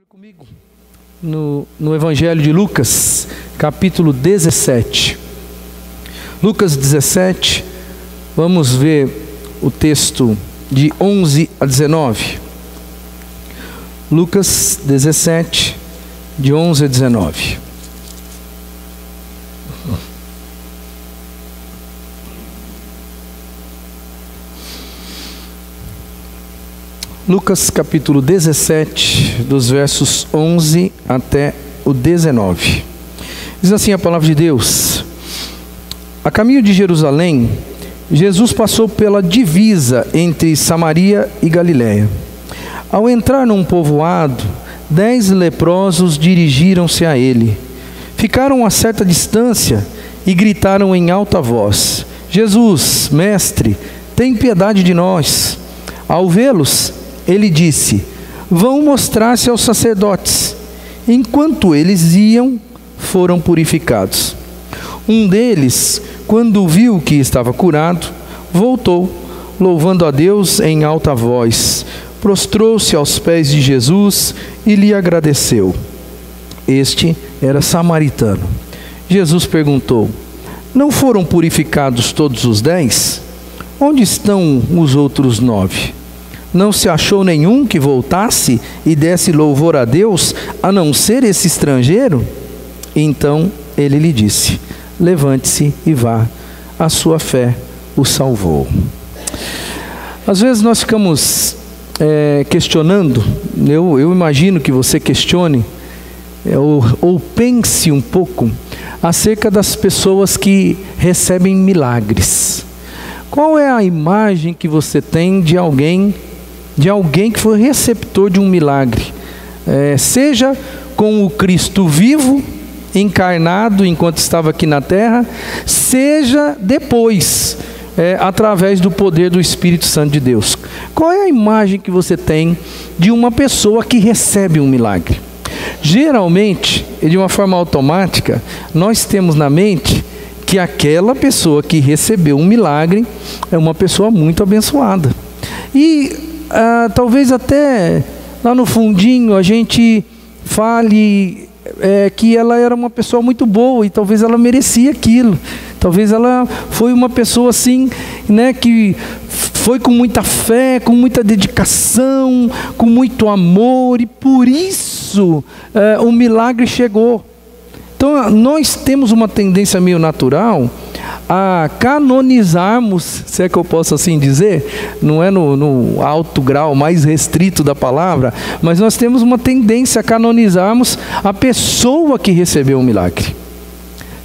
Comigo no Evangelho de Lucas, capítulo 17. Lucas 17, vamos ver o texto de 11 a 19. Lucas 17, de 11 a 19. Lucas capítulo 17, dos versos 11 até o 19. Diz assim a palavra de Deus: A caminho de Jerusalém, Jesus passou pela divisa entre Samaria e Galiléia. Ao entrar num povoado, 10 leprosos dirigiram-se a ele. Ficaram a certa distância e gritaram em alta voz: Jesus, mestre, tem piedade de nós. Ao vê-los, ele disse: vão mostrar-se aos sacerdotes. Enquanto eles iam, foram purificados. Um deles, quando viu que estava curado, voltou, louvando a Deus em alta voz. Prostrou-se aos pés de Jesus e lhe agradeceu. Este era samaritano. Jesus perguntou: não foram purificados todos os 10? Onde estão os outros 9? Não se achou nenhum que voltasse e desse louvor a Deus, a não ser esse estrangeiro? Então ele lhe disse: levante-se e vá, a sua fé o salvou. Às vezes nós ficamos questionando, eu imagino que você questione, ou pense um pouco, acerca das pessoas que recebem milagres. Qual é a imagem que você tem de alguém que foi receptor de um milagre, seja com o Cristo vivo, encarnado enquanto estava aqui na terra, seja depois, através do poder do Espírito Santo de Deus? Qual é a imagem que você tem de uma pessoa que recebe um milagre? Geralmente, e de uma forma automática, nós temos na mente que aquela pessoa que recebeu um milagre é uma pessoa muito abençoada. E talvez até lá no fundinho a gente fale que ela era uma pessoa muito boa e talvez ela merecia aquilo. Talvez ela foi uma pessoa assim, que foi com muita fé, com muita dedicação, com muito amor, e por isso o milagre chegou. Então nós temos uma tendência meio natural a canonizarmos, se é que eu posso assim dizer, não é no alto grau mais restrito da palavra, mas nós temos uma tendência a canonizarmos a pessoa que recebeu o milagre.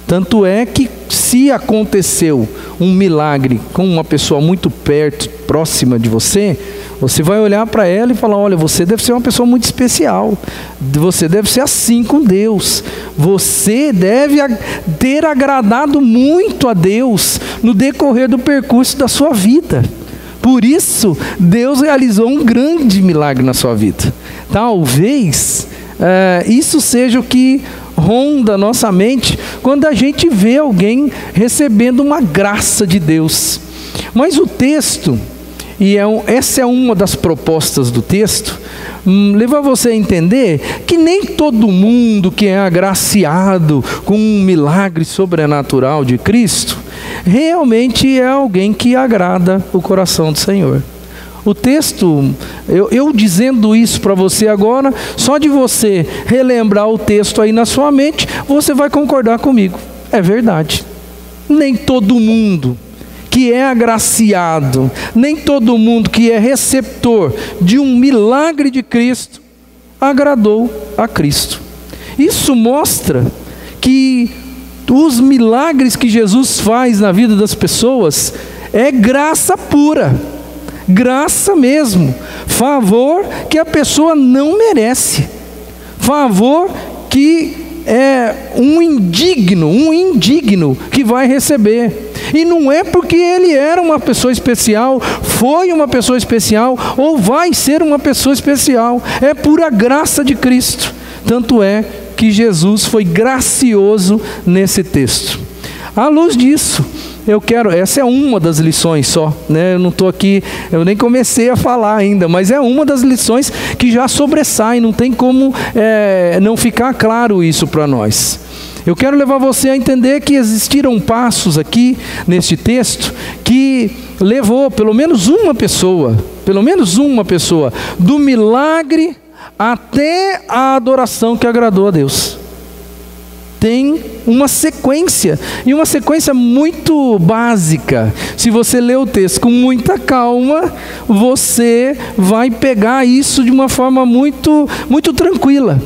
Tanto é que se aconteceu um milagre com uma pessoa muito perto, próxima de você, você vai olhar para ela e falar: olha, você deve ser uma pessoa muito especial, você deve ser assim com Deus, você deve ter agradado muito a Deus no decorrer do percurso da sua vida. Por isso, Deus realizou um grande milagre na sua vida. Talvez isso seja o que ronda a nossa mente quando a gente vê alguém recebendo uma graça de Deus. Mas o texto, essa é uma das propostas do texto, leva você a entender que nem todo mundo que é agraciado com um milagre sobrenatural de Cristo realmente é alguém que agrada o coração do Senhor. O texto, eu dizendo isso para você agora, só de você relembrar o texto aí na sua mente, você vai concordar comigo. É verdade. Nem todo mundo que é agraciado, nem todo mundo que é receptor de um milagre de Cristo, agradou a Cristo. Isso mostra que os milagres que Jesus faz na vida das pessoas é graça pura, graça mesmo, favor que a pessoa não merece, favor que é um indigno que vai receber. E não é porque ele era uma pessoa especial, foi uma pessoa especial, ou vai ser uma pessoa especial. É pura graça de Cristo. Tanto é que Jesus foi gracioso nesse texto. À luz disso, essa é uma das lições só, né? Eu não estou aqui, eu nem comecei a falar ainda, mas é uma das lições que já sobressaem, não tem como não ficar claro isso para nós. Eu quero levar você a entender que existiram passos aqui neste texto que levou pelo menos uma pessoa, do milagre até a adoração que agradou a Deus. Tem uma sequência, e uma sequência muito básica. Se você ler o texto com muita calma, você vai pegar isso de uma forma muito, muito tranquila,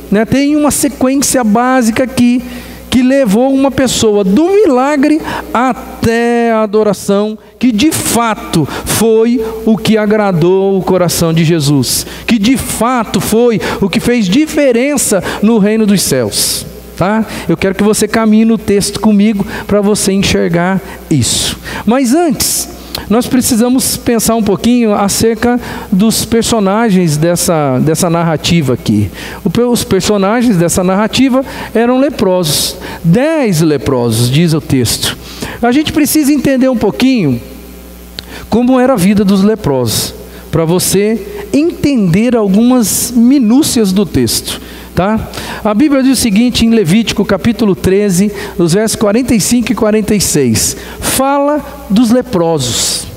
né? Tem uma sequência básica aqui, que levou uma pessoa do milagre até a adoração, que de fato foi o que agradou o coração de Jesus, que de fato foi o que fez diferença no reino dos céus. Tá? Eu quero que você caminhe no texto comigo para você enxergar isso. Mas antes, nós precisamos pensar um pouquinho acerca dos personagens dessa narrativa aqui. Os personagens dessa narrativa eram leprosos, 10 leprosos, diz o texto. A gente precisa entender um pouquinho como era a vida dos leprosos, para você entender algumas minúcias do texto. Tá? A Bíblia diz o seguinte em Levítico capítulo 13, os versos 45 e 46, fala dos leprosos,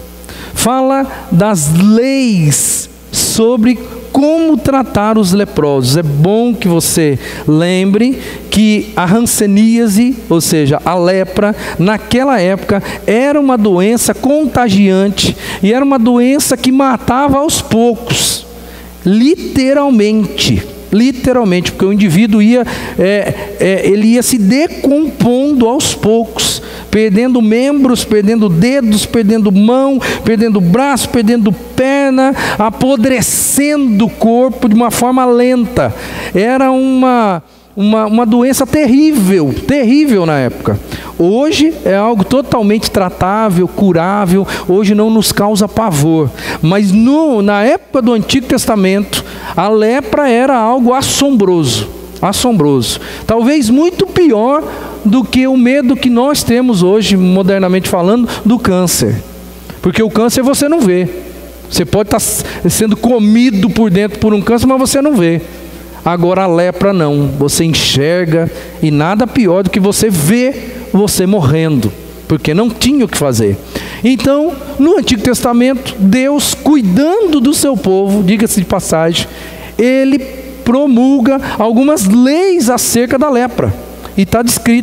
fala das leis sobre como tratar os leprosos. É bom que você lembre que a hanseníase, ou seja, a lepra, naquela época era uma doença contagiante e era uma doença que matava aos poucos, literalmente, porque o indivíduo ele ia se decompondo aos poucos, perdendo membros, perdendo dedos, perdendo mão, perdendo braço, perdendo perna, apodrecendo o corpo de uma forma lenta. Era uma doença terrível na época. Hoje é algo totalmente tratável, curável, hoje não nos causa pavor. Mas na época do Antigo Testamento, a lepra era algo assombroso. Talvez muito pior do que o medo que nós temos hoje, modernamente falando, do câncer. Porque o câncer você não vê. Você pode estar sendo comido por dentro por um câncer, mas você não vê. Agora a lepra não, você enxerga, e nada pior do que você ver você morrendo, porque não tinha o que fazer. Então, no Antigo Testamento, Deus, cuidando do seu povo, diga-se de passagem, Ele promulga algumas leis acerca da lepra, e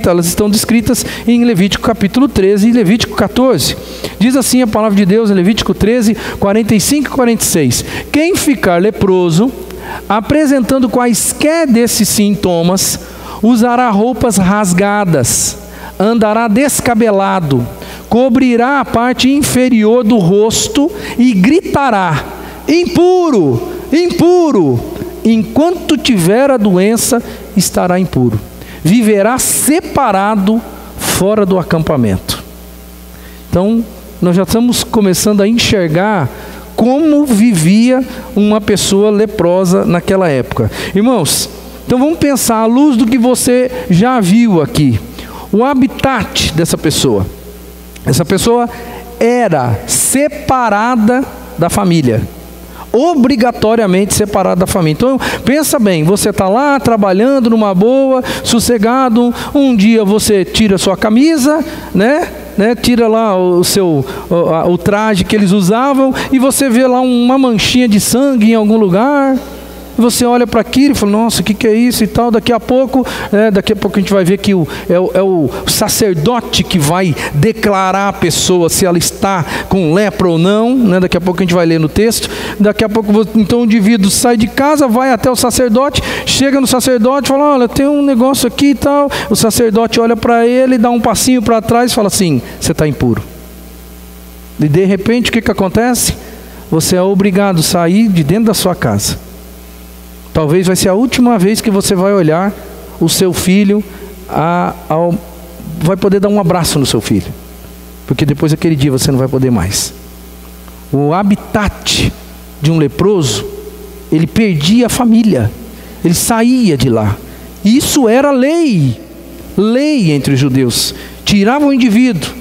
elas estão descritas em Levítico capítulo 13 e Levítico 14. Diz assim a palavra de Deus em Levítico 13, 45 e 46, quem ficar leproso, apresentando quaisquer desses sintomas, usará roupas rasgadas, andará descabelado, cobrirá a parte inferior do rosto e gritará: impuro, impuro. Enquanto tiver a doença, estará impuro. Viverá separado fora do acampamento. Então, nós já estamos começando a enxergar como vivia uma pessoa leprosa naquela época. Irmãos, então vamos pensar à luz do que você já viu aqui. O habitat dessa pessoa. Essa pessoa era separada da família. Obrigatoriamente separada da família. Então pensa bem, você está lá trabalhando numa boa, sossegado, um dia você tira sua camisa, né? Tira lá o traje que eles usavam, e você vê lá uma manchinha de sangue em algum lugar. Você olha para aquilo e fala: nossa, o que é isso e tal. Daqui a pouco a gente vai ver que é o sacerdote que vai declarar a pessoa se ela está com lepra ou não, né? Daqui a pouco a gente vai ler no texto. Daqui a pouco então o indivíduo sai de casa, vai até o sacerdote, chega no sacerdote e fala: olha, tem um negócio aqui e tal. O sacerdote olha para ele, dá um passinho para trás e fala assim: você está impuro. E de repente o que acontece? Você é obrigado a sair de dentro da sua casa. Talvez vai ser a última vez que você vai olhar o seu filho, vai poder dar um abraço no seu filho, porque depois daquele dia você não vai poder mais. O habitat de um leproso, ele perdia a família, ele saía de lá. Isso era lei entre os judeus. Tirava o indivíduo,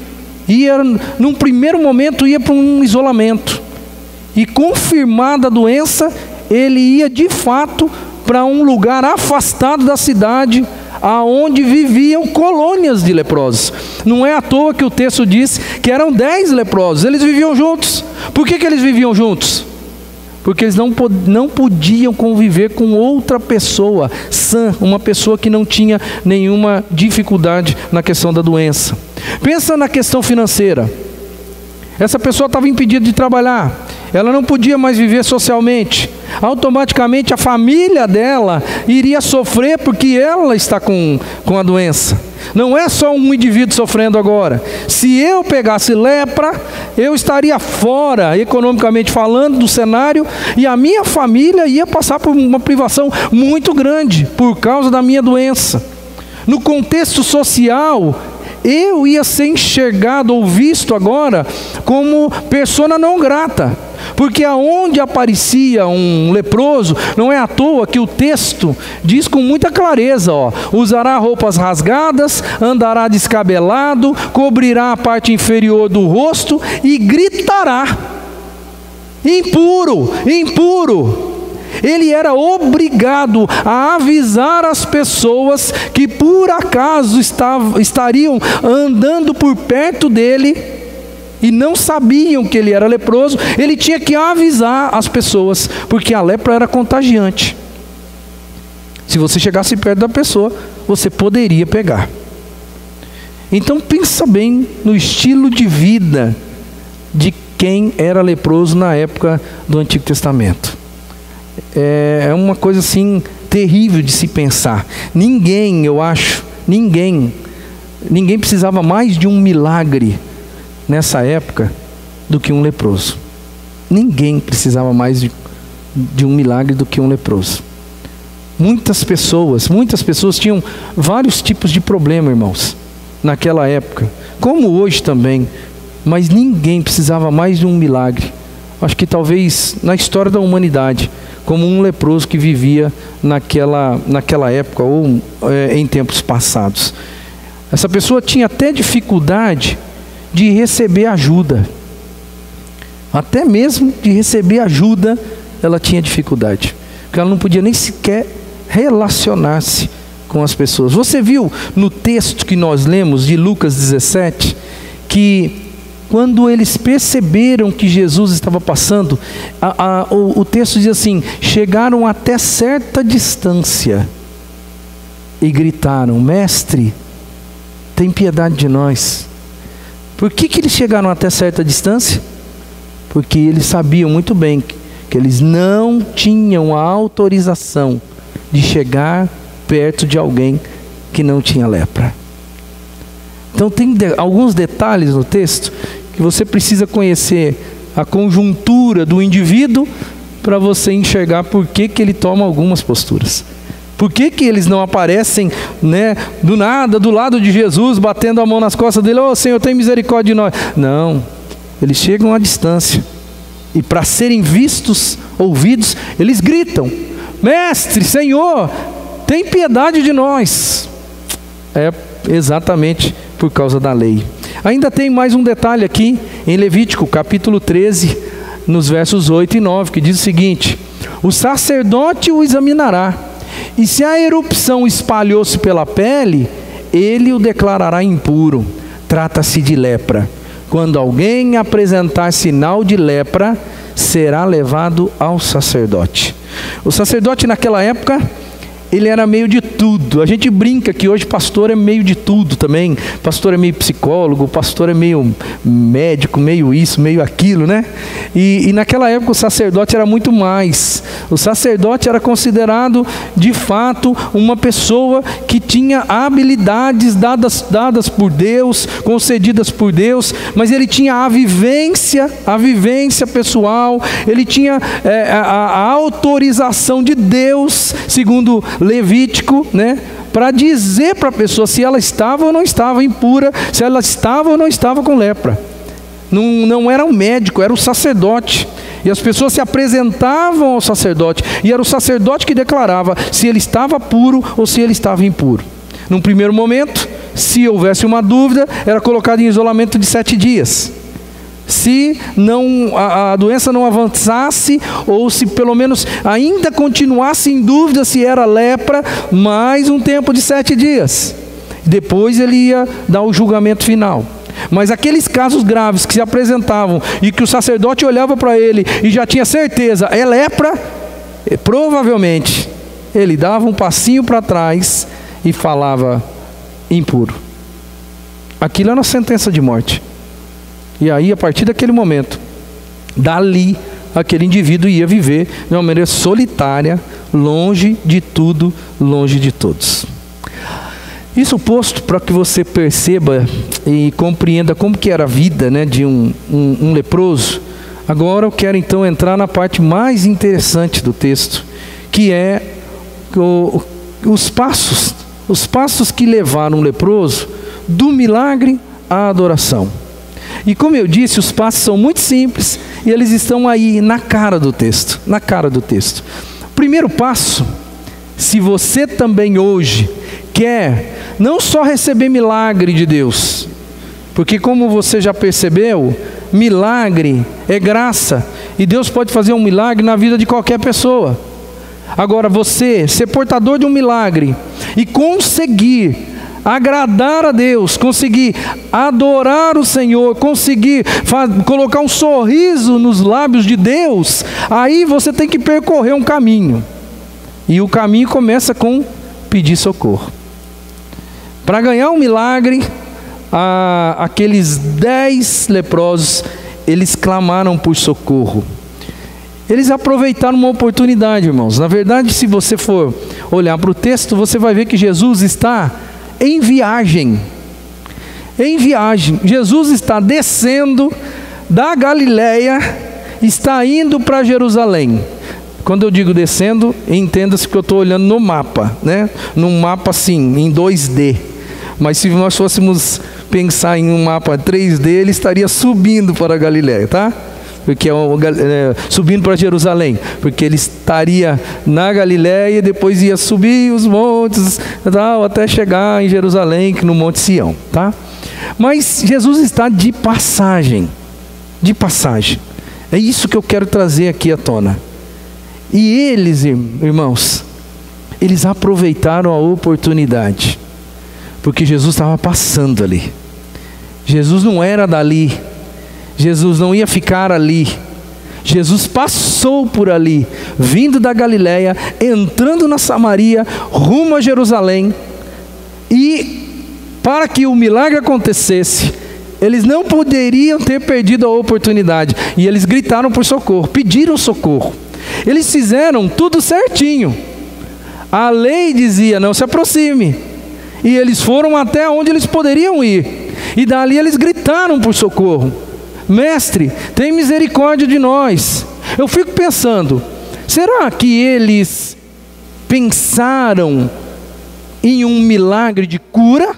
num primeiro momento ia para um isolamento, e confirmada a doença, ele ia de fato para um lugar afastado da cidade, aonde viviam colônias de leprosos. Não é à toa que o texto diz que eram 10 leprosos, eles viviam juntos. Por que eles viviam juntos? Porque eles não podiam conviver com outra pessoa sã, uma pessoa que não tinha nenhuma dificuldade na questão da doença. Pensa na questão financeira. Essa pessoa estava impedida de trabalhar, ela não podia mais viver socialmente. Automaticamente a família dela iria sofrer porque ela está com a doença. Não é só um indivíduo sofrendo agora. Se eu pegasse lepra, eu estaria fora, economicamente falando, do cenário, e a minha família ia passar por uma privação muito grande por causa da minha doença. No contexto social, eu ia ser enxergado ou visto agora como persona não grata, porque aonde aparecia um leproso, não é à toa que o texto diz com muita clareza, usará roupas rasgadas, andará descabelado, cobrirá a parte inferior do rosto e gritará: impuro, impuro. Ele era obrigado a avisar as pessoas que por acaso estariam andando por perto dele e não sabiam que ele era leproso. Ele tinha que avisar as pessoas, porque a lepra era contagiante. Se você chegasse perto da pessoa, você poderia pegar. Então pensa bem no estilo de vida de quem era leproso na época do Antigo Testamento. É uma coisa assim terrível de se pensar. Ninguém precisava mais de um milagre nessa época do que um leproso. Ninguém precisava mais de um milagre do que um leproso. Muitas pessoas tinham vários tipos de problema, irmãos, naquela época, como hoje também, mas ninguém precisava mais de um milagre. Acho que talvez na história da humanidade, como um leproso que vivia naquela época ou em tempos passados. Essa pessoa tinha até dificuldade de receber ajuda. Até mesmo de receber ajuda, ela tinha dificuldade, porque ela não podia nem sequer relacionar-se com as pessoas. Você viu no texto que nós lemos de Lucas 17, que quando eles perceberam que Jesus estava passando, o texto diz assim: chegaram até certa distância e gritaram: mestre, tem piedade de nós. Por que eles chegaram até certa distância? Porque eles sabiam muito bem que eles não tinham a autorização de chegar perto de alguém que não tinha lepra. Então tem alguns detalhes no texto que você precisa conhecer a conjuntura do indivíduo para você enxergar por que ele toma algumas posturas. Por que eles não aparecem, do nada, do lado de Jesus, batendo a mão nas costas dele: ô Senhor, tem misericórdia de nós. Não, eles chegam à distância. E para serem vistos, ouvidos, eles gritam: mestre, Senhor, tem piedade de nós. É exatamente por causa da lei. Ainda tem mais um detalhe aqui em Levítico capítulo 13, nos versos 8 e 9, que diz o seguinte: o sacerdote o examinará, e se a erupção espalhou-se pela pele, ele o declarará impuro. Trata-se de lepra. Quando alguém apresentar sinal de lepra, será levado ao sacerdote. O sacerdote naquela época, ele era meio de tudo. A gente brinca que hoje pastor é meio de tudo também. Pastor é meio psicólogo, pastor é meio médico, meio isso, meio aquilo, né? E naquela época o sacerdote era muito mais. O sacerdote era considerado, de fato, uma pessoa que tinha habilidades dadas por Deus, concedidas por Deus, mas ele tinha a vivência pessoal, ele tinha a autorização de Deus, segundo Levítico, para dizer para a pessoa se ela estava ou não estava impura, se ela estava ou não estava com lepra. Não era um médico, era o sacerdote. E as pessoas se apresentavam ao sacerdote, e era o sacerdote que declarava se ele estava puro ou se ele estava impuro. Num primeiro momento, se houvesse uma dúvida, era colocado em isolamento de 7 dias. se não, a doença não avançasse, ou se pelo menos ainda continuasse em dúvida se era lepra, mais um tempo de 7 dias. Depois ele ia dar o julgamento final. Mas aqueles casos graves que se apresentavam e que o sacerdote olhava para ele e já tinha certeza, é lepra, provavelmente ele dava um passinho para trás e falava impuro. Aquilo era uma sentença de morte. E aí, a partir daquele momento, dali, aquele indivíduo ia viver de uma maneira solitária, longe de tudo, longe de todos. Isso posto para que você perceba e compreenda como que era a vida, né, de um leproso. Agora eu quero então entrar na parte mais interessante do texto, que é os passos que levaram o leproso do milagre à adoração. E como eu disse, os passos são muito simples e eles estão aí na cara do texto, na cara do texto. Primeiro passo, se você também hoje quer não só receber milagre de Deus, porque como você já percebeu, milagre é graça, e Deus pode fazer um milagre na vida de qualquer pessoa. Agora você ser portador de um milagre e conseguir agradar a Deus, conseguir adorar o Senhor, conseguir colocar um sorriso nos lábios de Deus, aí você tem que percorrer um caminho. E o caminho começa com pedir socorro. Para ganhar um milagre, aqueles 10 leprosos, eles clamaram por socorro. Eles aproveitaram uma oportunidade, irmãos. Na verdade, se você for olhar para o texto, você vai ver que Jesus está em viagem. Em viagem. Jesus está descendo da Galileia, está indo para Jerusalém. Quando eu digo descendo, entenda-se que eu estou olhando no mapa, né? Num mapa assim, em 2D. Mas se nós fôssemos pensar em um mapa 3D, ele estaria subindo para a Galileia, tá? Porque subindo para Jerusalém, porque ele estaria na Galileia e depois ia subir os montes tal, até chegar em Jerusalém, no Monte Sião, tá? Mas Jesus está de passagem, é isso que eu quero trazer aqui à tona. E eles, irmãos, eles aproveitaram a oportunidade, porque Jesus estava passando ali. Jesus não era dali, Jesus não ia ficar ali. Jesus passou por ali, vindo da Galileia, entrando na Samaria, rumo a Jerusalém. E para que o milagre acontecesse, eles não poderiam ter perdido a oportunidade. E eles gritaram por socorro, pediram socorro. Eles fizeram tudo certinho. A lei dizia, não se aproxime. E eles foram até onde eles poderiam ir. E dali eles gritaram por socorro. Mestre, tem misericórdia de nós. Eu fico pensando, será que eles pensaram em um milagre de cura?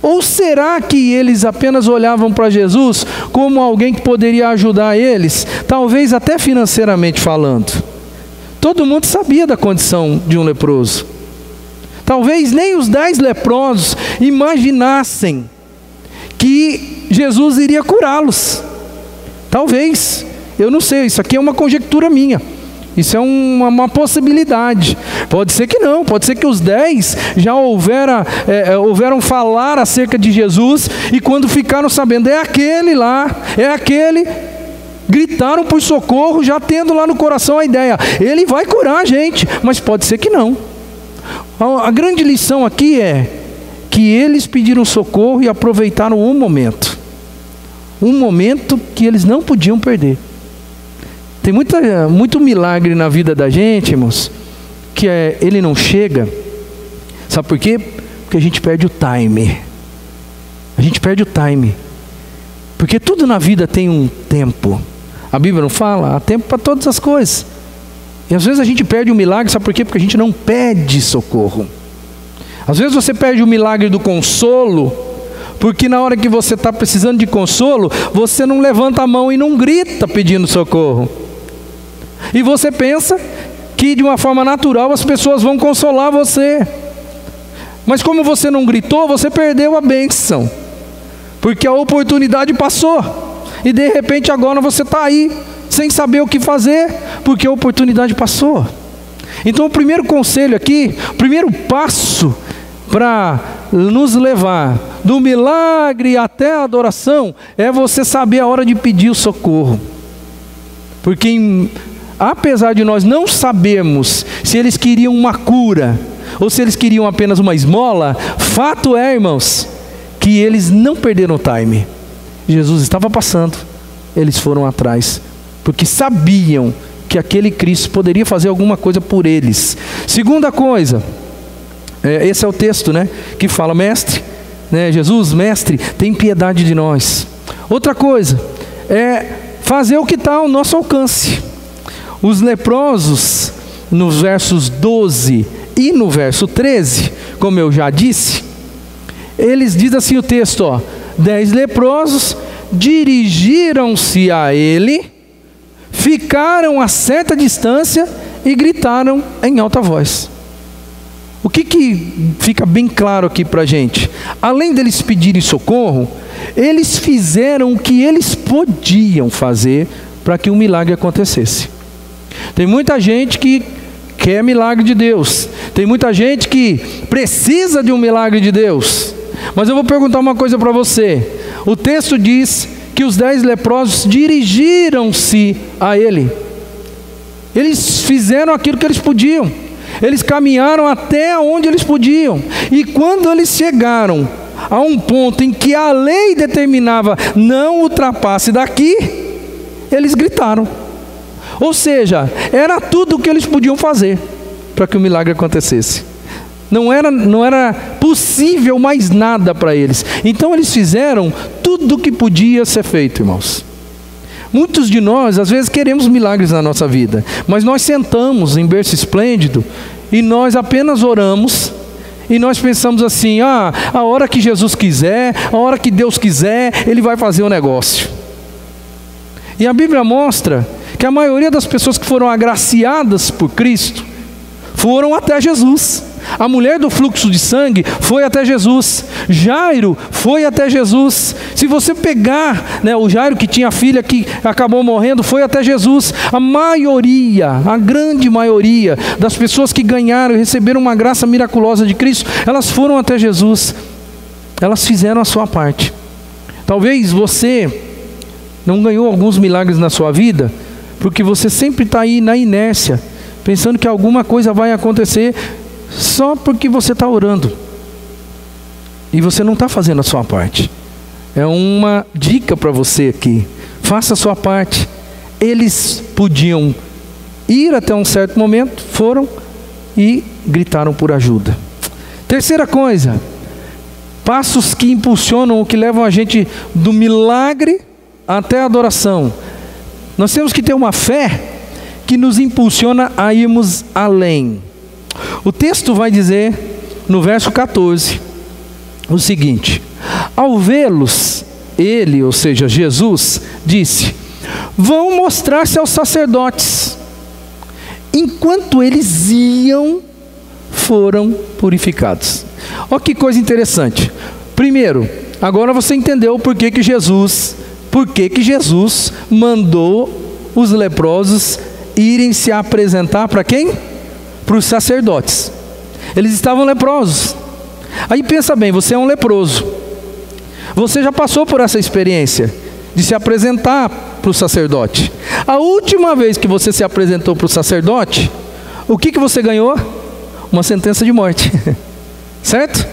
Ou será que eles apenas olhavam para Jesus como alguém que poderia ajudar eles, talvez até financeiramente falando? Todo mundo sabia da condição de um leproso. Talvez nem os 10 leprosos imaginassem que Jesus iria curá-los. Talvez, eu não sei, isso aqui é uma conjectura minha. Isso é uma possibilidade. Pode ser que não, pode ser que os 10 já houveram falar acerca de Jesus, e quando ficaram sabendo, é aquele lá, é aquele, gritaram por socorro, já tendo lá no coração a ideia, ele vai curar a gente, mas pode ser que não. A grande lição aqui é que eles pediram socorro e aproveitaram um momento que eles não podiam perder. Tem muito milagre na vida da gente, irmãos, que ele não chega. Sabe por quê? Porque a gente perde o time. A gente perde o time. Porque tudo na vida tem um tempo. A Bíblia não fala? Há tempo para todas as coisas. E às vezes a gente perde o milagre, sabe por quê? Porque a gente não pede socorro. Às vezes você perde o milagre do consolo, porque na hora que você está precisando de consolo, você não levanta a mão e não grita pedindo socorro. E você pensa que de uma forma natural as pessoas vão consolar você. Mas como você não gritou, você perdeu a bênção. Porque a oportunidade passou. e de repente agora você está aí, sem saber o que fazer, porque a oportunidade passou. Então o primeiro conselho aqui, o primeiro passo para nos levar do milagre até a adoração, é você saber a hora de pedir o socorro. Porque apesar de nós não sabermos se eles queriam uma cura, ou se eles queriam apenas uma esmola, fato é, irmãos, que eles não perderam o time. Jesus estava passando, eles foram atrás, porque sabiam que aquele Cristo poderia fazer alguma coisa por eles. Segunda coisa, esse é o texto, né, que fala, mestre, né, Jesus, mestre, tem piedade de nós. Outra coisa, é fazer o que está ao nosso alcance. Os leprosos, nos versos 12 e no verso 13, como eu já disse, eles dizem assim o texto, 10 leprosos dirigiram-se a ele, ficaram a certa distância e gritaram em alta voz. O que fica bem claro aqui para a gente? Além deles pedirem socorro, eles fizeram o que eles podiam fazer para que um milagre acontecesse. Tem muita gente que quer milagre de Deus, tem muita gente que precisa de um milagre de Deus, mas eu vou perguntar uma coisa para você. O texto diz que os 10 leprosos dirigiram-se a ele. Eles fizeram aquilo que eles podiam, eles caminharam até onde eles podiam, e quando eles chegaram a um ponto em que a lei determinava não ultrapasse daqui, eles gritaram. Ou seja, era tudo o que eles podiam fazer para que o milagre acontecesse. Não era possível mais nada para eles. Então eles fizeram tudo o que podia ser feito, irmãos. Muitos de nós, às vezes, queremos milagres na nossa vida, mas nós sentamos em berço esplêndido e nós apenas oramos, e nós pensamos assim, a hora que Jesus quiser, a hora que Deus quiser, Ele vai fazer o negócio. E a Bíblia mostra que a maioria das pessoas que foram agraciadas por Cristo foram até Jesus. A mulher do fluxo de sangue foi até Jesus, Jairo foi até Jesus. Se você pegar, né, o Jairo que tinha filha que acabou morrendo, foi até Jesus. A maioria, a grande maioria das pessoas que ganharam e receberam uma graça miraculosa de Cristo, elas foram até Jesus, elas fizeram a sua parte. Talvez você não ganhou alguns milagres na sua vida, porque você sempre está aí na inércia, pensando que alguma coisa vai acontecer, só porque você está orando, e você não está fazendo a sua parte. É uma dica para você aqui, faça a sua parte. Eles podiam ir até um certo momento, foram e gritaram por ajuda. Terceira coisa, passos que impulsionam, o que levam a gente do milagre até a adoração. Nós temos que ter uma fé que nos impulsiona a irmos além. O texto vai dizer, no verso 14, o seguinte: ao vê-los, ele, ou seja, Jesus, disse: vão mostrar-se aos sacerdotes. Enquanto eles iam, foram purificados. Olha que coisa interessante. Primeiro, agora você entendeu por que Jesus mandou os leprosos irem se apresentar para quem? Para os sacerdotes. Eles estavam leprosos. Aí pensa bem, você é um leproso, você já passou por essa experiência de se apresentar para o sacerdote. A última vez que você se apresentou para o sacerdote, o que você ganhou? Uma sentença de morte. Certo?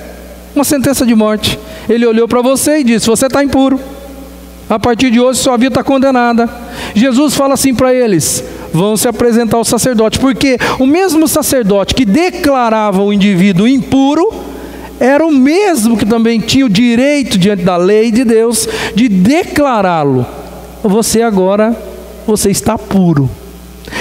Uma sentença de morte. Ele olhou para você e disse: você está impuro, a partir de hoje sua vida está condenada. Jesus fala assim para eles: vão se apresentar ao sacerdote, porque o mesmo sacerdote que declarava o indivíduo impuro era o mesmo que também tinha o direito diante da lei de Deus de declará-lo: você agora, você está puro.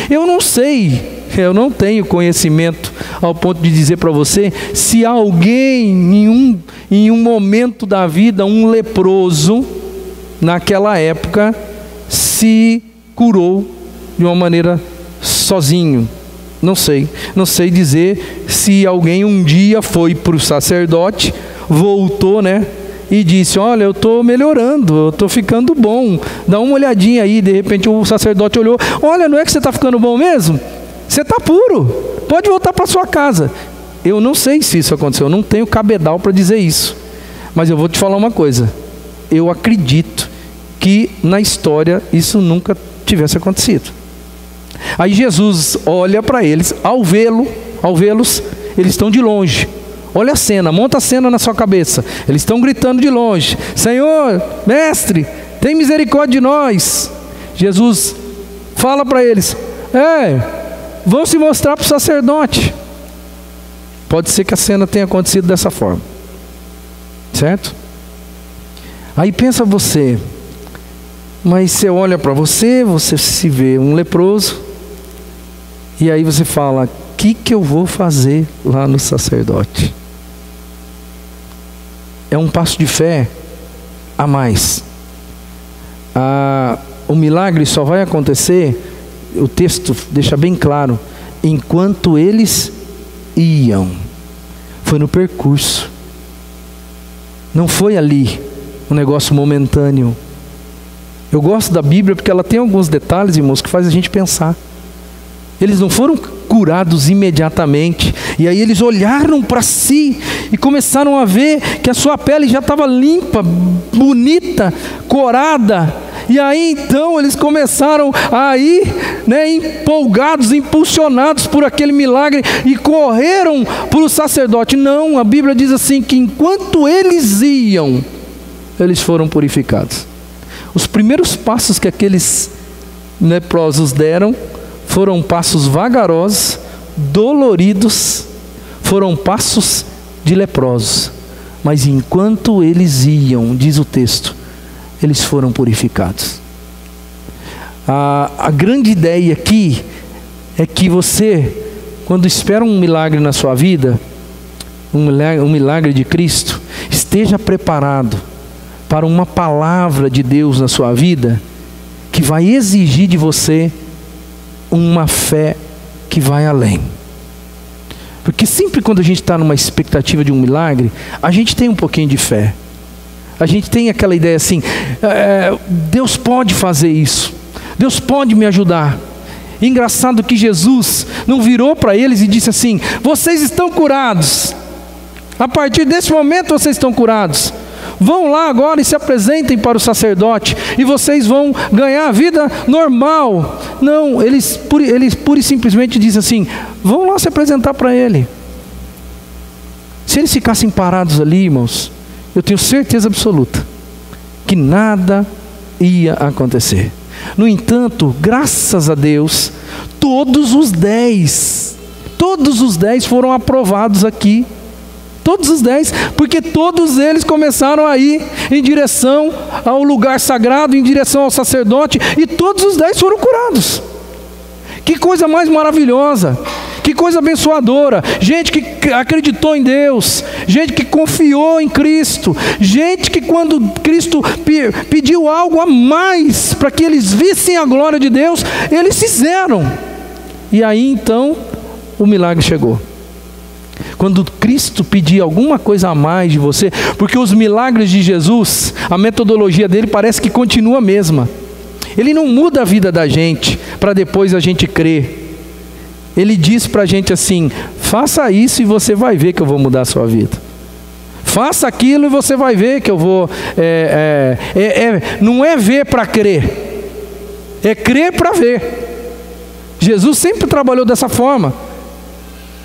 Eu não sei, eu não tenho conhecimento ao ponto de dizer para você se alguém em um momento da vida, um leproso naquela época, se curou de uma maneira sozinho. Não sei dizer se alguém um dia foi para o sacerdote, voltou, né, e disse: olha, eu estou melhorando, eu estou ficando bom, dá uma olhadinha aí. De repente o sacerdote olhou: olha, não é que você está ficando bom mesmo? Você está puro, pode voltar para sua casa. Eu não sei se isso aconteceu, eu não tenho cabedal para dizer isso, mas eu vou te falar uma coisa: eu acredito que na história isso nunca tivesse acontecido. Aí Jesus olha para eles, ao vê-los, eles estão de longe. Olha a cena, monta a cena na sua cabeça. Eles estão gritando de longe: Senhor, mestre, tem misericórdia de nós. Jesus fala para eles: vão se mostrar para o sacerdote. Pode ser que a cena tenha acontecido dessa forma, certo? Aí pensa você, mas você olha para você se vê um leproso, e aí você fala: o que eu vou fazer lá no sacerdote? É um passo de fé a mais. O milagre só vai acontecer, o texto deixa bem claro, enquanto eles iam. Foi no percurso, não foi ali um negócio momentâneo. Eu gosto da Bíblia porque ela tem alguns detalhes, irmãos, que faz a gente pensar. Eles não foram curados imediatamente, e aí eles olharam para si e começaram a ver que a sua pele já estava limpa, bonita, corada. E aí então eles começaram a ir, empolgados, impulsionados por aquele milagre, e correram para o sacerdote. Não, a Bíblia diz assim, que enquanto eles iam, eles foram purificados. Os primeiros passos que aqueles leprosos deram foram passos vagarosos, doloridos, foram passos de leprosos. Mas enquanto eles iam, diz o texto, eles foram purificados. A grande ideia aqui é que você, quando espera um milagre na sua vida, um milagre de Cristo, esteja preparado para uma palavra de Deus na sua vida, que vai exigir de você uma fé que vai além. Porque sempre quando a gente está numa expectativa de um milagre, a gente tem um pouquinho de fé. A gente tem aquela ideia assim: Deus pode fazer isso, Deus pode me ajudar. Engraçado que Jesus não virou para eles e disse assim: vocês estão curados, a partir desse momento vocês estão curados, vão lá agora e se apresentem para o sacerdote, e vocês vão ganhar a vida normal. Não, eles pura e simplesmente dizem assim: vão lá se apresentar para ele. Se eles ficassem parados ali, irmãos, eu tenho certeza absoluta que nada ia acontecer. No entanto, graças a Deus, todos os 10 foram aprovados aqui. Todos os 10, porque todos eles começaram a ir em direção ao lugar sagrado, em direção ao sacerdote, e todos os 10 foram curados. Que coisa mais maravilhosa, que coisa abençoadora. Gente que acreditou em Deus, gente que confiou em Cristo, gente que quando Cristo pediu algo a mais para que eles vissem a glória de Deus, eles fizeram. E aí então o milagre chegou. Quando Cristo pedir alguma coisa a mais de você, porque os milagres de Jesus, a metodologia dele parece que continua a mesma. Ele não muda a vida da gente para depois a gente crer. Ele diz para a gente assim: faça isso e você vai ver que eu vou mudar a sua vida. Faça aquilo e você vai ver que eu vou... não é ver para crer, é crer para ver. Jesus sempre trabalhou dessa forma.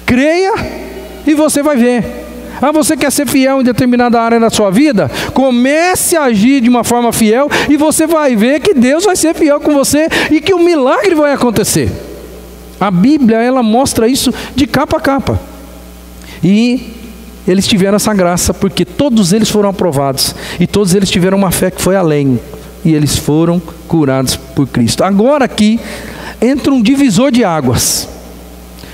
Creia e você vai ver. Você quer ser fiel em determinada área da sua vida? Comece a agir de uma forma fiel, e você vai ver que Deus vai ser fiel com você, e que o milagre vai acontecer. A Bíblia, ela mostra isso de capa a capa. E eles tiveram essa graça, porque todos eles foram aprovados, e todos eles tiveram uma fé que foi além, e eles foram curados por Cristo. Agora aqui entra um divisor de águas.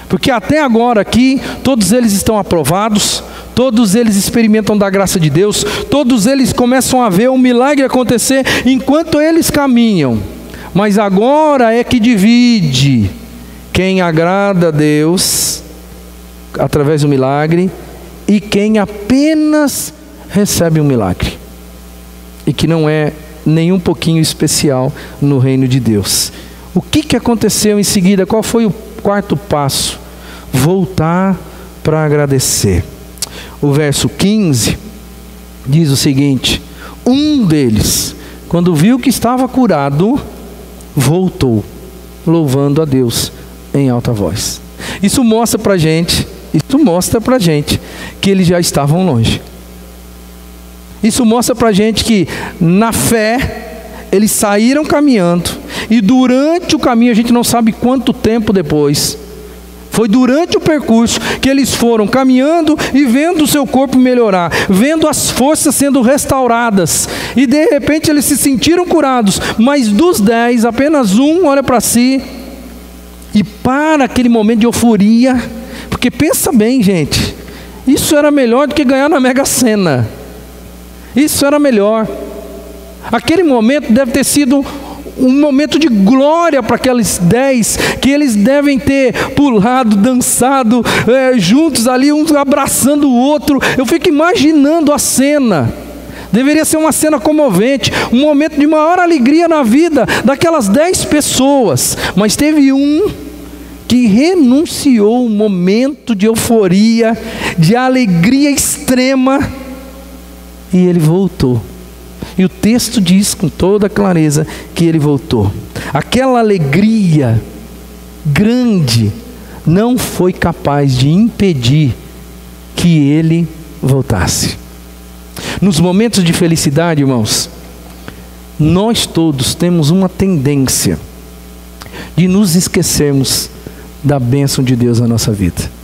Porque até agora aqui, todos eles estão aprovados, todos eles experimentam da graça de Deus, todos eles começam a ver o milagre acontecer enquanto eles caminham. Mas agora é que divide quem agrada a Deus através do milagre e quem apenas recebe um milagre. e que não é nem um pouquinho especial no reino de Deus. O que aconteceu em seguida? Qual foi o quarto passo? Voltar para agradecer. O verso 15 diz o seguinte: um deles, quando viu que estava curado, voltou, louvando a Deus em alta voz. Isso mostra para a gente que eles já estavam longe. Isso mostra para a gente que na fé eles saíram caminhando, e durante o caminho, a gente não sabe quanto tempo depois, foi durante o percurso que eles foram caminhando e vendo o seu corpo melhorar, vendo as forças sendo restauradas, e de repente eles se sentiram curados. Mas dos 10, apenas um olha para si e para aquele momento de euforia, porque pensa bem, gente, isso era melhor do que ganhar na Mega Sena. Isso era melhor. Aquele momento deve ter sido um momento de glória para aqueles 10, que eles devem ter pulado, dançado juntos ali, um abraçando o outro. Eu fico imaginando a cena. Deveria ser uma cena comovente, um momento de maior alegria na vida daquelas 10 pessoas. Mas teve um que renunciou um momento de euforia, de alegria extrema, e ele voltou. E o texto diz com toda clareza que ele voltou. Aquela alegria grande não foi capaz de impedir que ele voltasse. Nos momentos de felicidade, irmãos, nós todos temos uma tendência de nos esquecermos da bênção de Deus na nossa vida.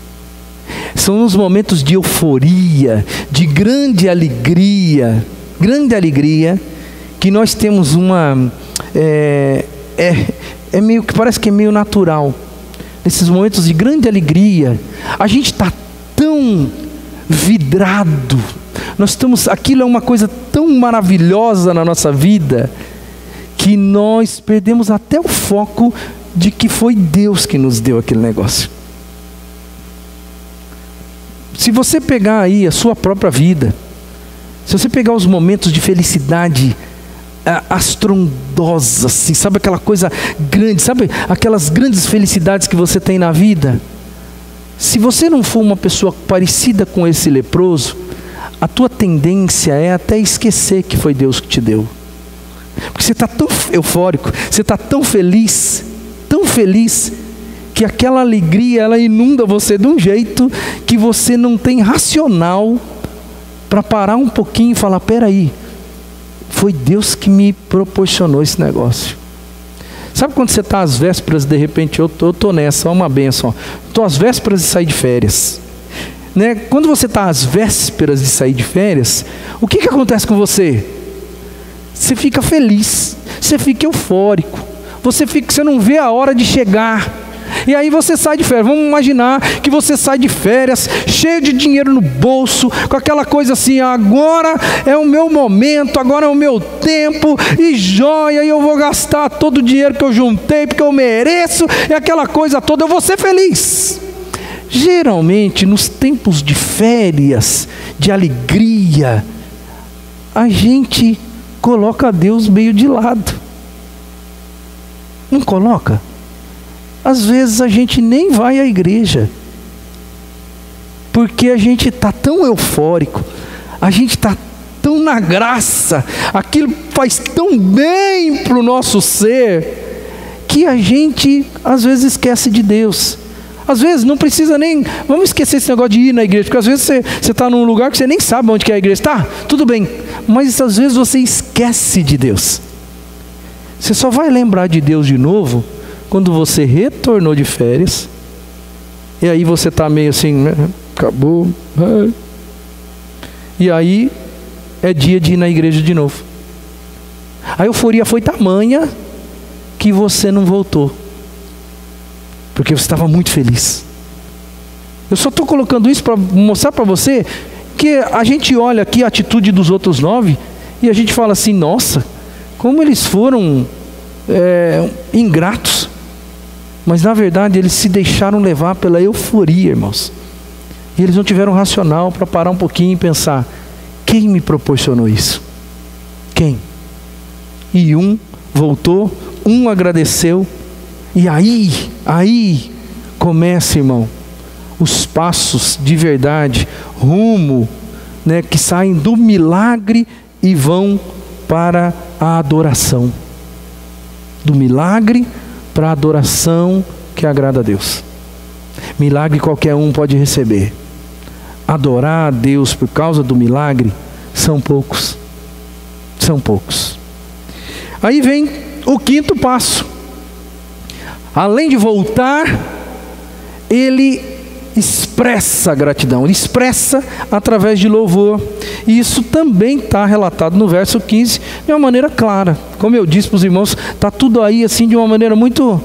São nos momentos de euforia, de grande alegria, que nós temos uma... meio que parece que é meio natural. Nesses momentos de grande alegria, a gente está tão vidrado. Aquilo é uma coisa tão maravilhosa na nossa vida, que nós perdemos até o foco de que foi Deus que nos deu aquele negócio. Se você pegar aí a sua própria vida, se você pegar os momentos de felicidade astrondosa, assim, sabe aquela coisa grande, sabe aquelas grandes felicidades que você tem na vida? Se você não for uma pessoa parecida com esse leproso, a tua tendência é até esquecer que foi Deus que te deu. Porque você está tão eufórico, você está tão feliz, que aquela alegria, ela inunda você de um jeito que você não tem racional para parar um pouquinho e falar: peraí, foi Deus que me proporcionou esse negócio. Sabe quando você está às vésperas, de repente, eu estou nessa, uma bênção, estou às vésperas de sair de férias, né? Quando você está às vésperas de sair de férias, o que acontece com você? Você fica feliz, você fica eufórico, você não vê a hora de chegar. E aí você sai de férias. Vamos imaginar que você sai de férias cheio de dinheiro no bolso, com aquela coisa assim: agora é o meu momento, agora é o meu tempo, e joia, e eu vou gastar todo o dinheiro que eu juntei, porque eu mereço, e aquela coisa toda, eu vou ser feliz. Geralmente, nos tempos de férias, de alegria, a gente coloca Deus meio de lado. Não coloca? Às vezes a gente nem vai à igreja, porque a gente está tão eufórico, a gente está tão na graça, aquilo faz tão bem para o nosso ser, que a gente às vezes esquece de Deus. Às vezes não precisa nem, vamos esquecer esse negócio de ir na igreja, porque às vezes você está num lugar que você nem sabe onde que é a igreja. Tá, tudo bem, mas às vezes você esquece de Deus. Você só vai lembrar de Deus de novo quando você retornou de férias, e aí você está meio assim, né? Acabou, e aí é dia de ir na igreja de novo. A euforia foi tamanha que você não voltou, porque você estava muito feliz. Eu só estou colocando isso para mostrar para você que a gente olha aqui a atitude dos outros 9 e a gente fala assim: nossa, como eles foram ingratos. Mas na verdade eles se deixaram levar pela euforia, irmãos. E eles não tiveram racional para parar um pouquinho e pensar: quem me proporcionou isso? Quem? E um voltou, um agradeceu, e aí começa, irmão, os passos de verdade, rumo, né, que saem do milagre e vão para a adoração. Do milagre para a adoração que agrada a Deus. Milagre qualquer um pode receber. Adorar a Deus por causa do milagre são poucos. São poucos. Aí vem o quinto passo. Além de voltar, ele expressa gratidão. Ele expressa através de louvor. E isso também está relatado no verso 15 de uma maneira clara. Como eu disse para os irmãos, está tudo aí assim de uma maneira muito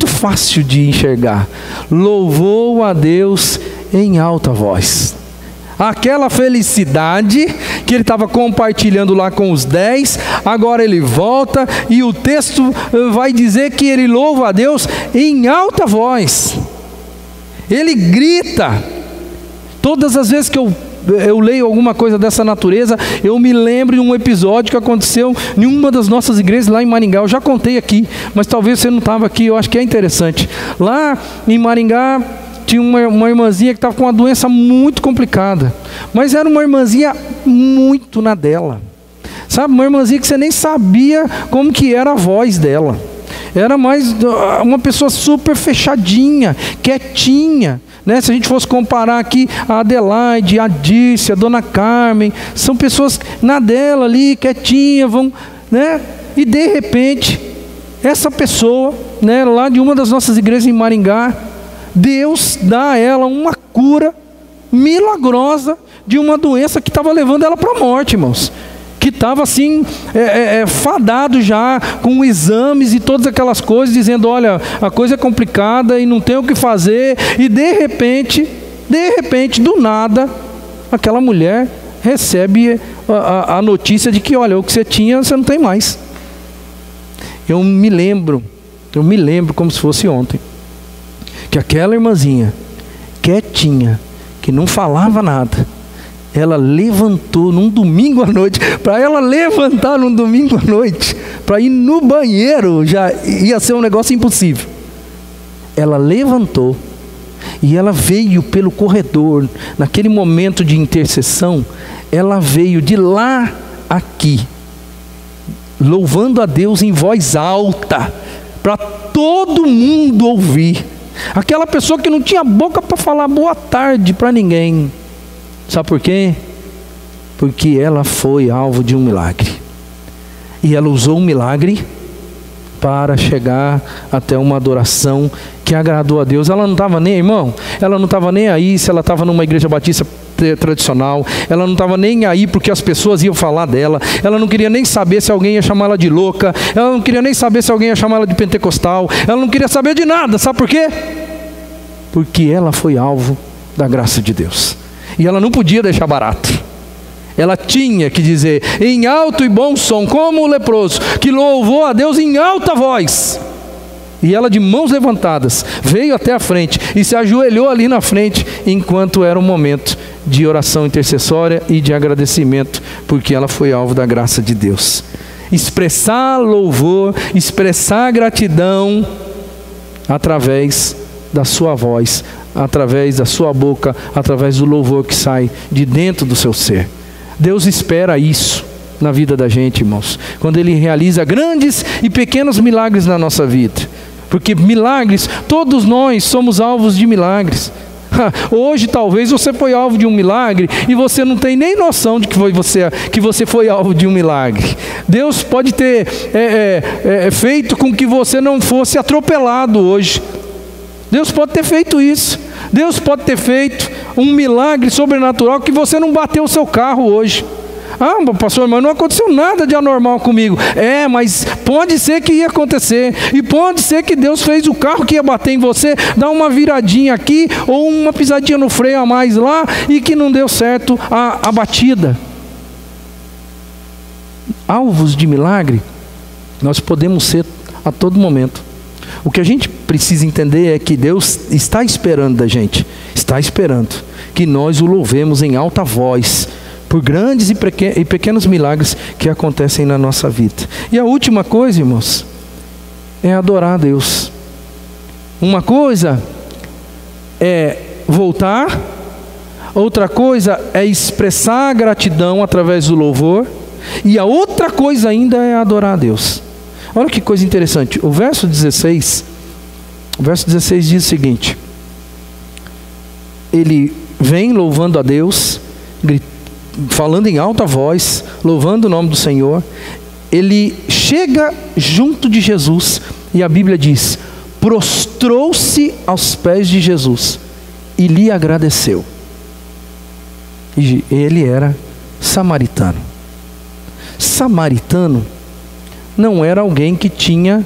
fácil de enxergar. Louvou a Deus em alta voz. Aquela felicidade que ele estava compartilhando lá com os 10, agora ele volta e o texto vai dizer que ele louva a Deus em alta voz. Ele grita. Todas as vezes que eu leio alguma coisa dessa natureza, eu me lembro de um episódio que aconteceu em uma das nossas igrejas lá em Maringá. Eu já contei aqui, mas talvez você não estava aqui, eu acho que é interessante. Lá em Maringá tinha uma irmãzinha que estava com uma doença muito complicada, mas era uma irmãzinha muito na dela, sabe? Uma irmãzinha que você nem sabia como que era a voz dela. Era mais uma pessoa super fechadinha, quietinha, né? Se a gente fosse comparar aqui a Adelaide, a Dirce, a Dona Carmen, são pessoas na dela ali, quietinha, né? E de repente, essa pessoa, né, lá de uma das nossas igrejas em Maringá, Deus dá a ela uma cura milagrosa de uma doença que estava levando ela para a morte, irmãos. Que estava assim, fadado já, com exames e todas aquelas coisas, dizendo, olha, a coisa é complicada e não tem o que fazer. E de repente, do nada, aquela mulher recebe a notícia de que, olha, o que você tinha, você não tem mais. Eu me lembro como se fosse ontem, que aquela irmãzinha, quietinha, que não falava nada, ela levantou num domingo à noite. Para ela levantar num domingo à noite, para ir no banheiro, já ia ser um negócio impossível. Ela levantou e ela veio pelo corredor. Naquele momento de intercessão, ela veio de lá aqui, louvando a Deus em voz alta, para todo mundo ouvir. Aquela pessoa que não tinha boca para falar boa tarde para ninguém. Sabe por quê? Porque ela foi alvo de um milagre. E ela usou um milagre para chegar até uma adoração que agradou a Deus. Ela não estava nem, irmão, ela não estava nem aí se ela estava numa igreja batista tradicional. Ela não estava nem aí porque as pessoas iam falar dela. Ela não queria nem saber se alguém ia chamar ela de louca. Ela não queria nem saber se alguém ia chamar ela de pentecostal. Ela não queria saber de nada. Sabe por quê? Porque ela foi alvo da graça de Deus. E ela não podia deixar barato. Ela tinha que dizer em alto e bom som, como o leproso, que louvou a Deus em alta voz. E ela, de mãos levantadas, veio até a frente e se ajoelhou ali na frente, enquanto era um momento de oração intercessória e de agradecimento, porque ela foi alvo da graça de Deus. Expressar louvor, expressar gratidão através da sua voz, através da sua boca, através do louvor que sai de dentro do seu ser. Deus espera isso na vida da gente, irmãos, quando Ele realiza grandes e pequenos milagres na nossa vida. Porque milagres, todos nós somos alvos de milagres. Hoje talvez você foi alvo de um milagre e você não tem nem noção de que você foi alvo de um milagre. Deus pode ter feito com que você não fosse atropelado hoje. Deus pode ter feito isso. Deus pode ter feito um milagre sobrenatural que você não bateu o seu carro hoje. Ah, pastor, mas não aconteceu nada de anormal comigo. Mas pode ser que ia acontecer. E pode ser que Deus fez o carro que ia bater em você dar uma viradinha aqui ou uma pisadinha no freio a mais lá e que não deu certo a batida. Alvos de milagre nós podemos ser a todo momento. O que a gente precisa entender é que Deus está esperando da gente, está esperando que nós o louvemos em alta voz, por grandes e pequenos milagres que acontecem na nossa vida. E a última coisa, irmãos, é adorar a Deus. Uma coisa é voltar, outra coisa é expressar gratidão através do louvor, e a outra coisa ainda é adorar a Deus. Olha que coisa interessante, o verso 16 diz o seguinte: ele vem louvando a Deus, falando em alta voz, louvando o nome do Senhor. Ele chega junto de Jesus e a Bíblia diz: prostrou-se aos pés de Jesus e lhe agradeceu. E ele era samaritano. Samaritano não era alguém que tinha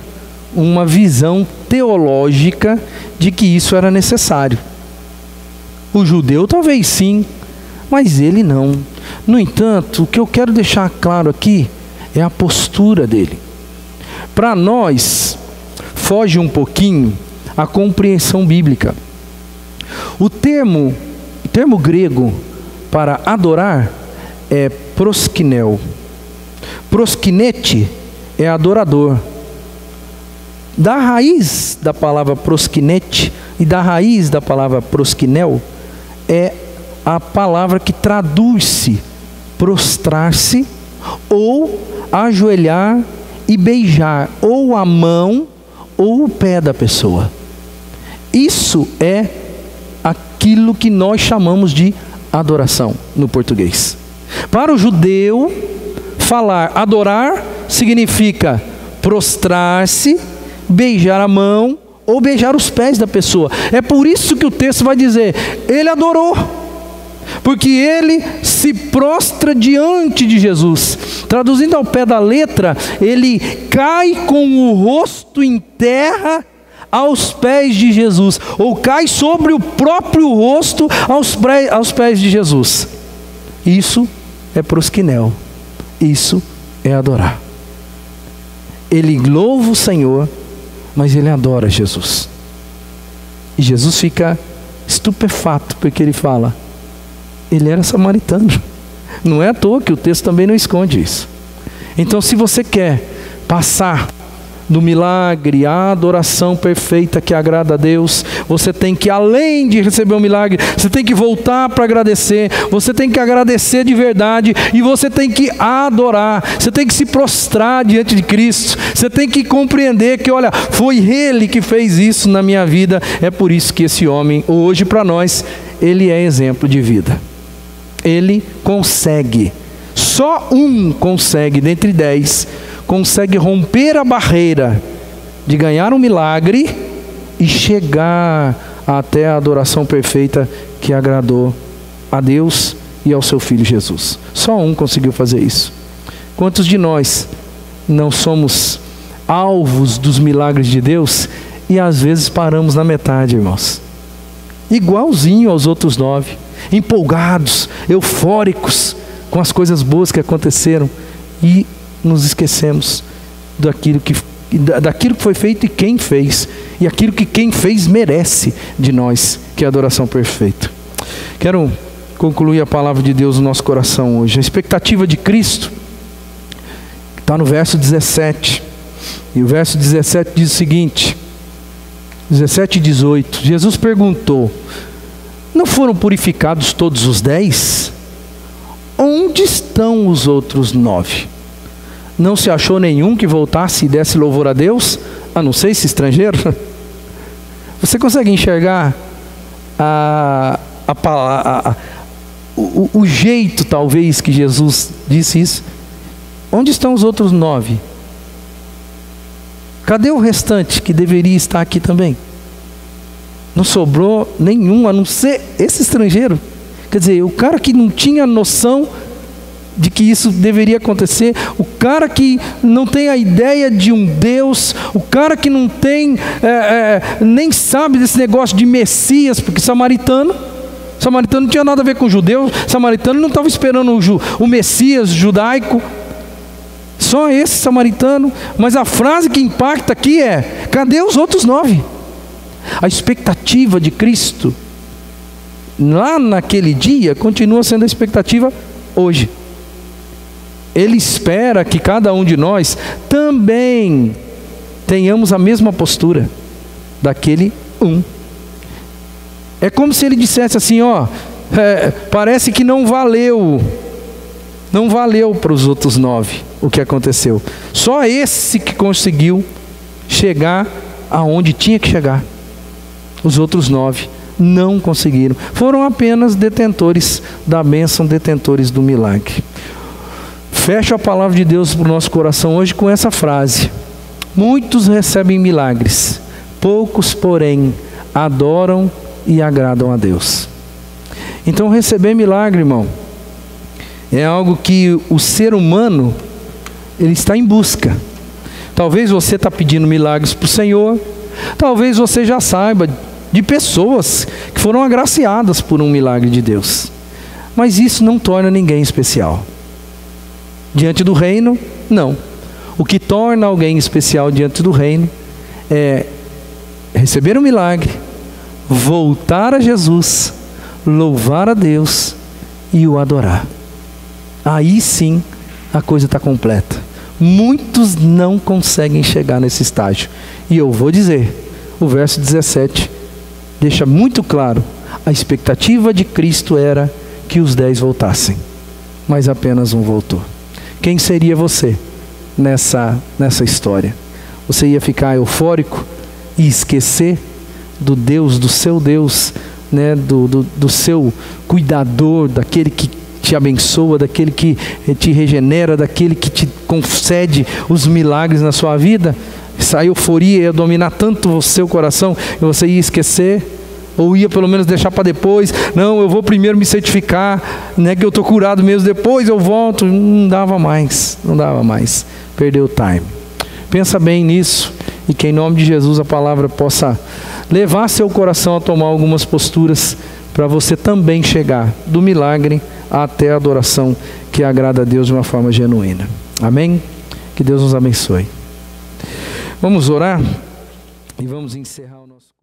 uma visão teológica de que isso era necessário. O judeu talvez sim, mas ele não. No entanto, o que eu quero deixar claro aqui é a postura dele. Para nós, foge um pouquinho a compreensão bíblica. O termo grego para adorar é proskinel. Proskinete é adorador. Da raiz da palavra proskinete e da raiz da palavra proskinel é a palavra que traduz-se prostrar-se ou ajoelhar e beijar ou a mão ou o pé da pessoa. Isso é aquilo que nós chamamos de adoração no português. Para o judeu, falar adorar significa prostrar-se, beijar a mão ou beijar os pés da pessoa. É por isso que o texto vai dizer: ele adorou, porque ele se prostra diante de Jesus. Traduzindo ao pé da letra, ele cai com o rosto em terra aos pés de Jesus, ou cai sobre o próprio rosto aos pés de Jesus. Isso é proskinel, isso é adorar. Ele louva o Senhor, mas ele adora Jesus. E Jesus fica estupefato, porque ele fala: ele era samaritano. Não é à toa que o texto também não esconde isso. Então, se você quer passar do milagre à adoração perfeita que agrada a Deus, você tem que, além de receber o milagre, você tem que voltar para agradecer, você tem que agradecer de verdade, e você tem que adorar, você tem que se prostrar diante de Cristo, você tem que compreender que, olha, foi Ele que fez isso na minha vida. É por isso que esse homem, hoje para nós, ele é exemplo de vida. Ele consegue, só um consegue dentre 10, consegue romper a barreira de ganhar um milagre e chegar até a adoração perfeita que agradou a Deus e ao seu Filho Jesus. Só um conseguiu fazer isso. Quantos de nós não somos alvos dos milagres de Deus e às vezes paramos na metade, irmãos? Igualzinho aos outros 9, empolgados, eufóricos com as coisas boas que aconteceram, e nos esquecemos daquilo que foi feito e quem fez, e aquilo que quem fez merece de nós, que é a adoração perfeita. Quero concluir a palavra de Deus no nosso coração hoje. A expectativa de Cristo está no verso 17, e o verso 17 diz o seguinte, 17 e 18, Jesus perguntou: não foram purificados todos os 10? Onde estão os outros 9? Não se achou nenhum que voltasse e desse louvor a Deus, a não ser esse estrangeiro? Você consegue enxergar o jeito, talvez, que Jesus disse isso? Onde estão os outros 9? Cadê o restante que deveria estar aqui também? Não sobrou nenhum, a não ser esse estrangeiro. Quer dizer, o cara que não tinha noção de que isso deveria acontecer, o cara que não tem a ideia de um Deus, o cara que não tem, nem sabe desse negócio de Messias, porque samaritano não tinha nada a ver com judeu, samaritano não estava esperando o Messias judaico, só esse samaritano. Mas a frase que impacta aqui é: cadê os outros 9? A expectativa de Cristo lá naquele dia continua sendo a expectativa hoje. Ele espera que cada um de nós também tenhamos a mesma postura daquele um. É como se ele dissesse assim, ó, parece que não valeu para os outros 9 o que aconteceu. Só esse que conseguiu chegar aonde tinha que chegar. Os outros 9 não conseguiram. Foram apenas detentores da bênção, detentores do milagre. Fecho a palavra de Deus para o nosso coração hoje com essa frase: muitos recebem milagres, poucos, porém, adoram e agradam a Deus. Então, receber milagre, irmão, é algo que o ser humano, ele está em busca. Talvez você está pedindo milagres para o Senhor, talvez você já saiba de pessoas que foram agraciadas por um milagre de Deus, mas isso não torna ninguém especial. Diante do reino, não. O que torna alguém especial diante do reino é receber um milagre, voltar a Jesus, louvar a Deus e o adorar. Aí sim a coisa está completa. Muitos não conseguem chegar nesse estágio. E eu vou dizer, o verso 17 deixa muito claro: a expectativa de Cristo era que os 10 voltassem, mas apenas um voltou. Quem seria você nessa história? Você ia ficar eufórico e esquecer do Deus, do seu Deus, né? do seu cuidador, daquele que te abençoa, daquele que te regenera, daquele que te concede os milagres na sua vida? Essa euforia ia dominar tanto o seu coração e você ia esquecer? Ou ia pelo menos deixar para depois? Não, eu vou primeiro me certificar, né, que eu estou curado mesmo, depois eu volto. Não dava mais. Perdeu o time. Pensa bem nisso e que em nome de Jesus a palavra possa levar seu coração a tomar algumas posturas para você também chegar do milagre até a adoração que agrada a Deus de uma forma genuína. Amém? Que Deus nos abençoe. Vamos orar e vamos encerrar o nosso